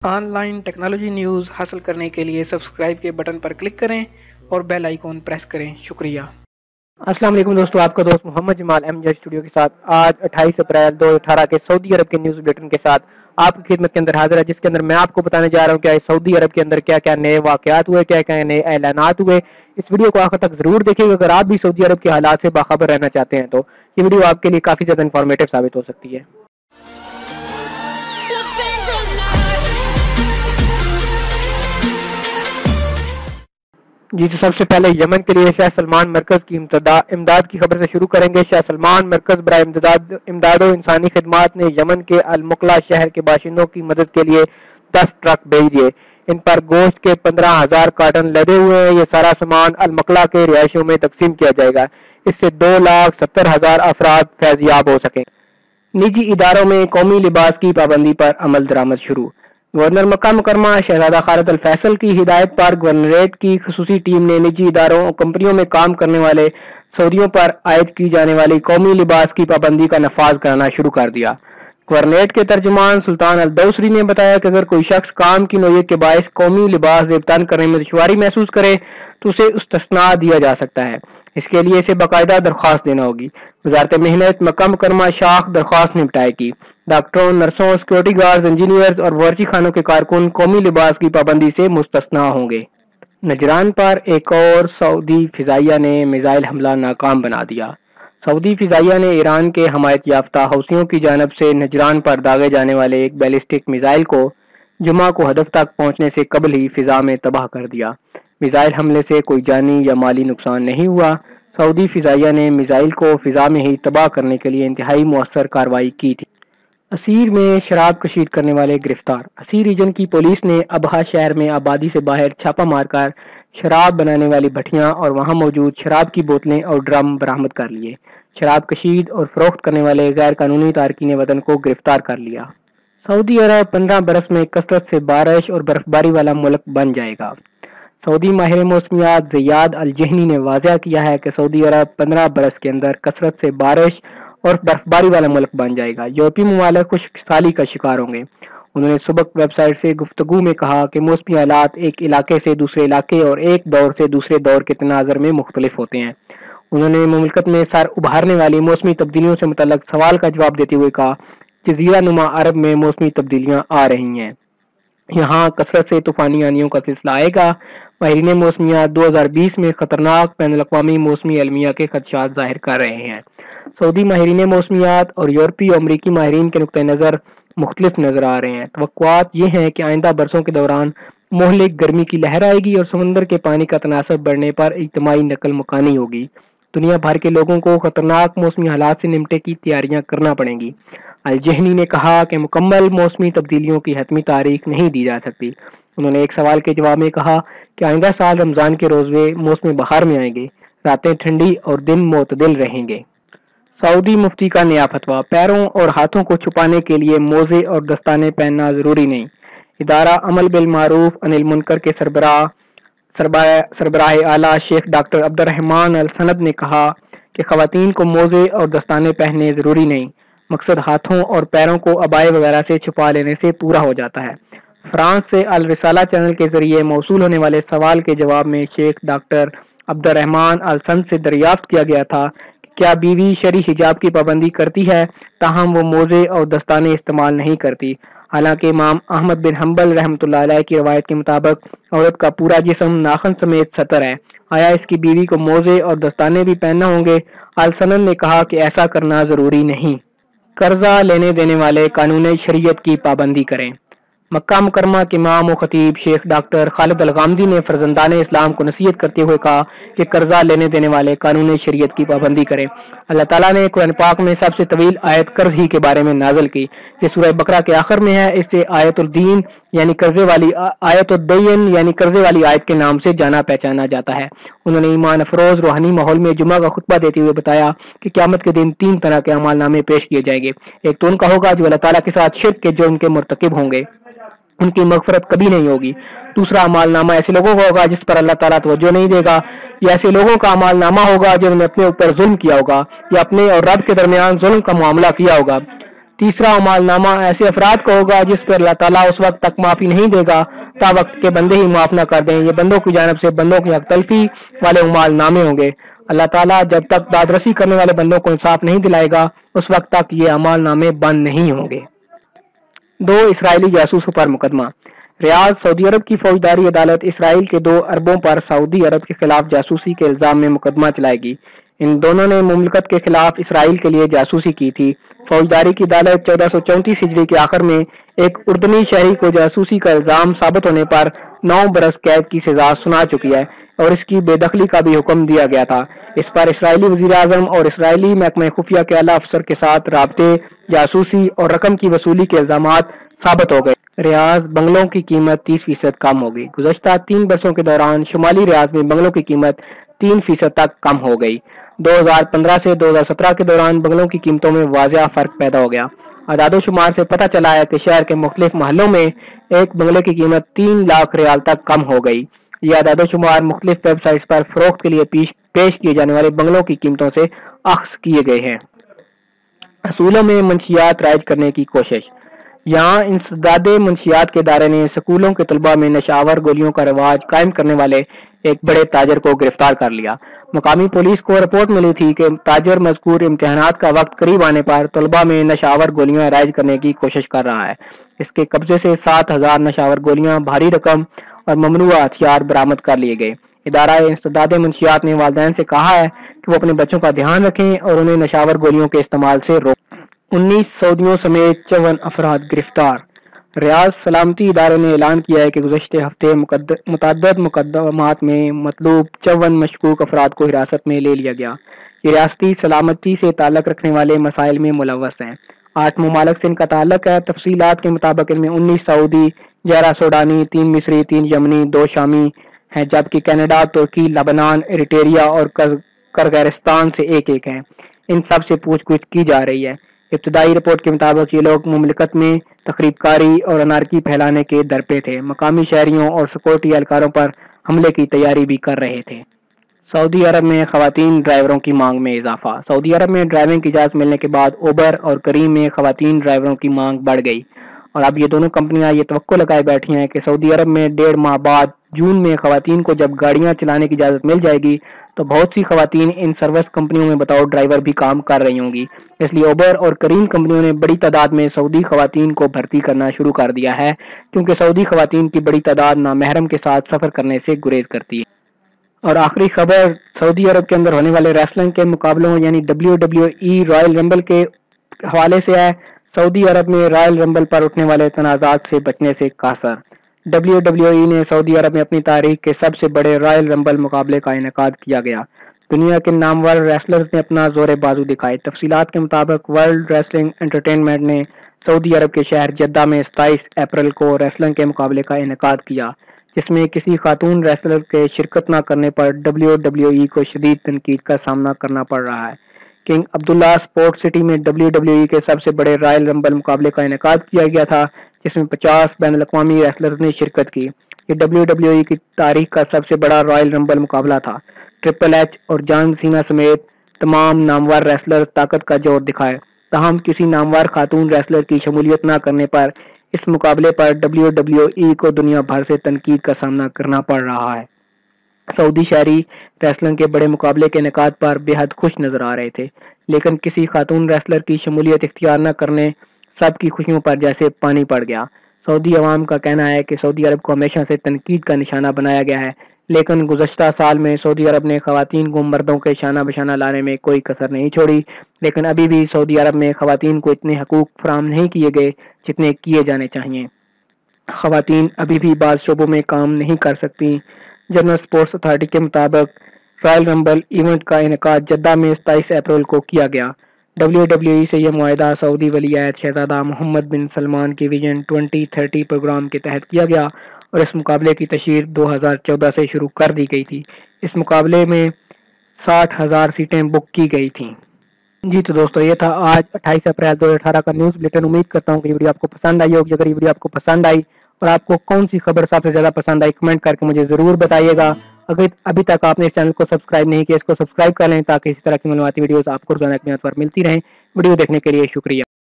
On line technology news حاصل کرنے کے لیے سبسکرائب کے بٹن پر کلک کریں اور بیل آئیکن پریس کریں۔ شکریہ۔ السلام علیکم دوستو، آپ کا دوست محمد جمال ایم جے اسٹوڈیو کے ساتھ آج 28 اپریل 2018 کے سعودی عرب کے نیوز بلیٹن کے ساتھ آپ کی خدمت کے اندر حاضر ہے، جس کے اندر میں آپ کو بتانے جا رہا ہوں کہ سعودی عرب کے اندر کیا کیا نئے واقعات ہوئے، کیا کیا نئے اعلانات ہوئے۔ اس ویڈیو کو آخر تک ضرور دیکھیں گا۔ اگر آپ بھی سعودی عرب کے حالات سے باخبر رہنا چاہتے ہیں تو یہ ویڈیو آپ کے لیے کافی زیادہ انفارمیٹو ثابت ہو سکتی ہے۔ جی تو سب سے پہلے یمن کے لیے شاہ سلمان مرکز کی امداد کی خبر سے شروع کریں گے۔ شاہ سلمان مرکز برائے امداد و انسانی خدمات نے یمن کے المقلا شہر کے باشندوں کی مدد کے لیے 10 ٹرک بھیج دیے۔ ان پر گوشت کے 15,000 کارٹن لدے ہوئے ہیں۔ یہ سارا سامان المقلا کے رہائشیوں میں تقسیم کیا جائے گا۔ اس سے 2,70,000 افراد فیضیاب ہو سکیں۔ نجی اداروں میں قومی لباس کی پابندی پر عمل درآمد شروع۔ گورنر مکہ مکرمہ شہزادہ خالد الفیصل کی ہدایت پر گورنریٹ کی خصوصی ٹیم نے نجی اداروں اور کمپنیوں میں کام کرنے والے سعودیوں پر عائد کی جانے والی قومی لباس کی پابندی کا نفاذ کرنا شروع کر دیا۔ گورنریٹ کے ترجمان سلطان الدوسری نے بتایا کہ اگر کوئی شخص کام کی نوعیت کے باعث قومی لباس ضبطان کرنے میں دشواری محسوس کرے تو اسے استثناء دیا جا سکتا ہے۔ اس کے لیے اسے باقاعدہ درخواست دینا ہوگی۔ وزارت محنت مکہ مکرمہ شاخ درخواست نمٹائے گی۔ ڈاکٹروں، نرسوں، سیکورٹی گارڈز، انجینئرز اور ورچی خانوں کے کارکن قومی لباس کی پابندی سے مستثنیٰ ہوں گے۔ نجران پر ایک اور سعودی فضائیہ نے میزائل حملہ ناکام بنا دیا۔ سعودی فضائیہ نے ایران کے حمایت یافتہ حوثیوں کی جانب سے نجران پر داغے جانے والے ایک بیلسٹک میزائل کو جمعہ کو ہدف تک پہنچنے سے قبل ہی فضا میں تباہ کر دیا۔ میزائل حملے سے کوئی جانی یا مالی نقصان نہیں ہوا۔ سعودی فضائیہ نے میزائل کو فضا میں ہی تباہ کرنے کے لیے انتہائی مؤثر کارروائی کی تھی۔ اسیر میں شراب کشید کرنے والے گرفتار۔ اسیر ریجن کی پولیس نے ابہا شہر میں آبادی سے باہر چھاپا مار کر شراب بنانے والی بھٹیاں اور وہاں موجود شراب کی بوتلیں اور ڈرم برآمد کر لیے۔ شراب کشید اور فروخت کرنے والے غیر قانونی تارکین وطن کو گرفتار کر لیا۔ سعودی عرب 15 برس میں کثرت سے بارش اور برفباری والا ملک بن جائے گا۔ سعودی ماہر موسمیات زیاد الجہنی نے واضح کیا ہے کہ سعودی عرب 15 برس کے اندر کثرت سے بارش اور برفباری والا ملک بن جائے گا۔ یورپی ممالک خشک سالی کا شکار ہوں گے۔ انہوں نے سبق ویب سائٹ سے گفتگو میں کہا کہ موسمی حالات ایک علاقے سے دوسرے علاقے اور ایک دور سے دوسرے دور کے تناظر میں مختلف ہوتے ہیں۔ انہوں نے مملکت میں سر ابھارنے والی موسمی تبدیلیوں سے متعلق سوال کا جواب دیتے ہوئے کہا کہ جزیرہ نما عرب میں موسمی تبدیلیاں آ رہی ہیں۔ یہاں کثرت سے طوفانی آندھیوں کا سلسلہ آئے گا۔ ماہرین موسمیات 2020 میں خطرناک بین الاقوامی موسمی المیہ کے خدشات ظاہر کر رہے ہیں۔ سعودی ماہرین موسمیات اور یورپی اور امریکی ماہرین کے نقطہ نظر مختلف نظر آ رہے ہیں۔ توقعات یہ ہیں کہ آئندہ برسوں کے دوران مہلک گرمی کی لہر آئے گی اور سمندر کے پانی کا تناسب بڑھنے پر اجتماعی نقل مکانی ہوگی۔ دنیا بھر کے لوگوں کو خطرناک موسمی حالات سے نمٹنے کی تیاریاں کرنا پڑیں گی۔ الجہنی نے کہا کہ مکمل موسمی تبدیلیوں کی حتمی تاریخ نہیں دی جا سکتی۔ انہوں نے ایک سوال کے جواب میں کہا کہ آئندہ سال رمضان کے روزے موسم بہار میں آئیں گے، راتیں ٹھنڈی اور دن معتدل رہیں گے۔ سعودی مفتی کا نیا فتویٰ، پیروں اور ہاتھوں کو چھپانے کے لیے موزے اور دستانے پہننا ضروری نہیں۔ ادارہ عمل بالمعروف عن المنکر کے سربراہ اعلیٰ شیخ ڈاکٹر عبد الرحمن السند نے کہا کہ خواتین کو موزے اور دستانے پہننے ضروری نہیں، مقصد ہاتھوں اور پیروں کو عبائے وغیرہ سے چھپا لینے سے پورا ہو جاتا ہے۔ فرانس سے الرسالہ چینل کے ذریعے موصول ہونے والے سوال کے جواب میں شیخ ڈاکٹر عبد الرحمن السند سے دریافت کیا گیا تھا کہ کیا بیوی شرعی حجاب کی پابندی کرتی ہے، تاہم وہ موزے اور دستانے استعمال نہیں کرتی۔ حالانکہ امام احمد بن حنبل رحمۃ اللہ علیہ کی روایت کے مطابق عورت کا پورا جسم ناخن سمیت ستر ہے۔ آیا اس کی بیوی کو موزے اور دستانے بھی پہننا ہوں گے؟ السند نے کہا کہ ایسا کرنا ضروری نہیں۔ قرضہ لینے دینے والے قانون شریعت کی پابندی کریں۔ مکہ مکرمہ کے امام و خطیب شیخ ڈاکٹر خالد الغامدی نے فرزندان اسلام کو نصیحت کرتے ہوئے کہا کہ قرضہ لینے دینے والے قانون شریعت کی پابندی کریں۔ اللہ تعالیٰ نے قرآن پاک میں سب سے طویل آیت قرض ہی کے بارے میں نازل کی۔ یہ سورہ بقرہ کے آخر میں ہے۔ اس سے آیت الدین یعنی قرضے والی آیت الدین یعنی قرضے والی آیت کے نام سے جانا پہچانا جاتا ہے۔ انہوں نے ایمان افروز روحانی ماحول میں جمعہ کا خطبہ دیتے ہوئے بتایا کہ قیامت کے دن 3 طرح کے اعمال نامے پیش کیے جائیں گے۔ ایک تو ان کا ہوگا جو اللہ تعالیٰ کے ساتھ شرک کے جرم کے مرتکب ہوں گے، ان کی مغفرت کبھی نہیں ہوگی۔ دوسرا اعمال نامہ ایسے لوگوں کا ہوگا جس پر اللہ تعالیٰ توجہ نہیں دے گا، یا ایسے لوگوں کا اعمال نامہ ہوگا جنہوں نے اپنے اوپر ظلم کیا ہوگا یا اپنے اور رب کے درمیان ظلم کا معاملہ کیا ہوگا۔ تیسرا اعمال نامہ ایسے افراد کا ہوگا جس پر اللہ تعالیٰ اس وقت تک معافی نہیں دے گا تا وقت کے بندے ہی معاف نہ کر دیں. یہ بندوں کی جانب سے بندوں کی حق تلفی والے اعمال نامے ہوں گے. اللہ تعالیٰ جب تک دادرسی کرنے والے بندوں کو انصاف نہیں دلائے گا اس وقت تک یہ اعمال نامے بند نہیں ہوں گے. 2 اسرائیلی جاسوسوں پر مقدمہ. ریاض سعودی عرب کی فوجداری عدالت اسرائیل کے 2 اربوں پر سعودی عرب کے خلاف جاسوسی کے الزام میں مقدمہ چلائے گی. ان دونوں نے مملکت کے خلاف اسرائیل کے لیے جاسوسی کی تھی. فوجداری کی عدالت 1434 ہجری کے آخر میں ایک اردنی شہری کو جاسوسی کا الزام ثابت ہونے پر 9 برس قید کی سزا سنا چکی ہے اور اس کی بے دخلی کا بھی حکم دیا گیا تھا. اس پر اسرائیلی وزیر اعظم اور اسرائیلی محکمہ خفیہ کے اعلیٰ افسر کے ساتھ رابطے، جاسوسی اور رقم کی وصولی کے الزامات ثابت ہو گئے. ریاض بنگلوں کی قیمت 30% کم ہو گئی. گزشتہ 3 برسوں کے دوران شمالی ریاض میں بنگلوں کی قیمت 3% تک کم ہو گئی. 2015 سے 2017 کے دوران بنگلوں کی قیمتوں میں واضح فرق پیدا ہو گیا. اعداد و شمار سے پتہ چلا ہے کہ شہر کے مختلف محلوں میں ایک بنگلے کی قیمت 3 لاکھ ریال تک کم ہو گئی. یہ اعداد و شمار مختلف ویب سائٹس پر فروخت کے لیے پیش کیے جانے والے بنگلوں کی قیمتوں سے اخذ کیے گئے ہیں. اصولوں میں منشیات رائج کرنے کی کوشش. یہاں انسداد منشیات کے ادارے نے سکولوں کے طلباء میں نشہ آور گولیوں کا رواج قائم کرنے والے ایک بڑے تاجر کو گرفتار کر لیا. مقامی پولیس کو رپورٹ ملی تھی کہ تاجر مذکور امتحانات کا وقت قریب آنے پر طلباء میں نشہ آور گولیاں رائج کرنے کی کوشش کر رہا ہے. اس کے قبضے سے 7000 نشہ آور گولیاں، بھاری رقم اور ممنوعہ ہتھیار برآمد کر لیے گئے. ادارہ انسداد منشیات نے والدین سے کہا ہے کہ وہ اپنے بچوں کا دھیان رکھیں اور انہیں نشہ آور گولیوں کے استعمال سے روکیں. 19 سعودیوں سمیت 54 افراد گرفتار. ریاض سلامتی ادارے نے اعلان کیا ہے کہ گزشتہ ہفتے متعدد مقدمات میں مطلوب 54 مشکوک افراد کو حراست میں لے لیا گیا. یہ ریاستی سلامتی سے تعلق رکھنے والے مسائل میں ملوث ہیں. 8 ممالک سے ان کا تعلق ہے. تفصیلات کے مطابق ان میں 19 سعودی، 11 سوڈانی، 3 مصری، 3 یمنی، 2 شامی ہیں، جبکہ کینیڈا، ترکی، لبنان، ایریٹریا اور کرغیزستان سے ایک ہیں. ان سب سے پوچھ گچھ کی جا رہی ہے. ابتدائی رپورٹ کے مطابق یہ لوگ مملکت میں تخریب کاری اور انارکی پھیلانے کے درپے تھے. مقامی شہریوں اور سیکورٹی اہلکاروں پر حملے کی تیاری بھی کر رہے تھے. سعودی عرب میں خواتین ڈرائیوروں کی مانگ میں اضافہ. سعودی عرب میں ڈرائیونگ کی اجازت ملنے کے بعد اوبر اور کریم میں خواتین ڈرائیوروں کی مانگ بڑھ گئی اور اب یہ دونوں کمپنیاں یہ توقع لگائے بیٹھی ہیں کہ سعودی عرب میں 1.5 ماہ بعد جون میں خواتین کو جب گاڑیاں چلانے کی اجازت مل جائے گی تو بہت سی خواتین ان سروس کمپنیوں میں بطور ڈرائیور بھی کام کر رہی ہوں گی. اس لیے اوبر اور کریم کمپنیوں نے بڑی تعداد میں سعودی خواتین کو بھرتی کرنا شروع کر دیا ہے کیونکہ سعودی خواتین کی بڑی تعداد نامحرم کے ساتھ سفر کرنے سے گریز کرتی ہے. اور آخری خبر سعودی عرب کے اندر ہونے والے ریسلنگ کے مقابلوں یعنی WWE رائل رمبل کے حوالے سے ہے. سعودی عرب میں رائل رمبل پر اٹھنے والے تنازعات سے بچنے سے قاصر. WWE نے سعودی عرب میں اپنی تاریخ کے سب سے بڑے رائل رمبل مقابلے کا انعقاد کیا گیا. دنیا کے نامور ریسلرز نے اپنا زور بازو دکھائے. تفصیلات کے مطابق ورلڈ ریسلنگ انٹرٹینمنٹ نے سعودی عرب کے شہر جدہ میں 27 اپریل کو ریسلنگ کے مقابلے کا انعقاد کیا جس میں کسی خاتون ریسلر کے شرکت نہ کرنے پر WWE کو شدید تنقید کا سامنا کرنا پڑ رہا ہے. کنگ عبداللہ سپورٹ سٹی میں WWE کے سب سے بڑے رائل رمبل مقابلے کا انعقاد کیا گیا تھا جس میں 50 بین الاقوامی ریسلرز نے شرکت کی. یہ WWE کی تاریخ کا سب سے بڑا رائل رمبل مقابلہ تھا. ٹرپل ایچ اور جان سینا سمیت تمام نامور ریسلر طاقت کا جوڑ دکھائے. تاہم کسی نامور خاتون ریسلر کی شمولیت نہ کرنے پر اس مقابلے پر WWE کو دنیا بھر سے تنقید کا سامنا کرنا پڑ رہا ہے. سعودی شہری ریسلنگ کے بڑے مقابلے کے انعقاد پر بے حد خوش نظر آ رہے تھے لیکن کسی خاتون ریسلر کی شمولیت اختیار نہ کرنے سب کی خوشیوں پر جیسے پانی پڑ گیا. سعودی عوام کا کہنا ہے کہ سعودی عرب کو ہمیشہ سے تنقید کا نشانہ بنایا گیا ہے لیکن گزشتہ سال میں سعودی عرب نے خواتین کو مردوں کے شانہ بشانہ لانے میں کوئی کسر نہیں چھوڑی لیکن ابھی بھی سعودی عرب میں خواتین کو اتنے حقوق فراہم نہیں کیے گئے جتنے کیے جانے چاہیے. خواتین ابھی بھی بعض شعبوں میں کام نہیں کر سکتی. جنرل سپورٹس اتھارٹی کے مطابق رائل رمبل ایونٹ کا انعقاد جدہ میں 27 اپریل کو کیا گیا. WWE سے یہ معاہدہ سعودی ولی عہد شہزادہ محمد بن سلمان کی ویژن 2030 پروگرام کے تحت کیا گیا اور اس مقابلے کی تشہیر 2014 سے شروع کر دی گئی تھی. اس مقابلے میں 60,000 سیٹیں بک کی گئی تھیں. جی تو دوستو یہ تھا آج 28 اپریل 2018 کا نیوز بلیٹن. امید کرتا ہوں کہ یہ ویڈیو آپ کو پسند آئی ہوگی. اگر یہ ویڈیو آپ کو پسند آئی اور آپ کو کون سی خبر سب سے زیادہ پسند آئی کمنٹ کر کے مجھے ضرور بتائیے گا. اگر ابھی تک آپ نے اس چینل کو سبسکرائب نہیں کیا اس کو سبسکرائب کر لیں تاکہ اسی طرح کی معلوماتی ویڈیوز آپ کو روزانہ کی بنیاد پر ملتی رہیں. ویڈیو دیکھنے کے لیے شکریہ.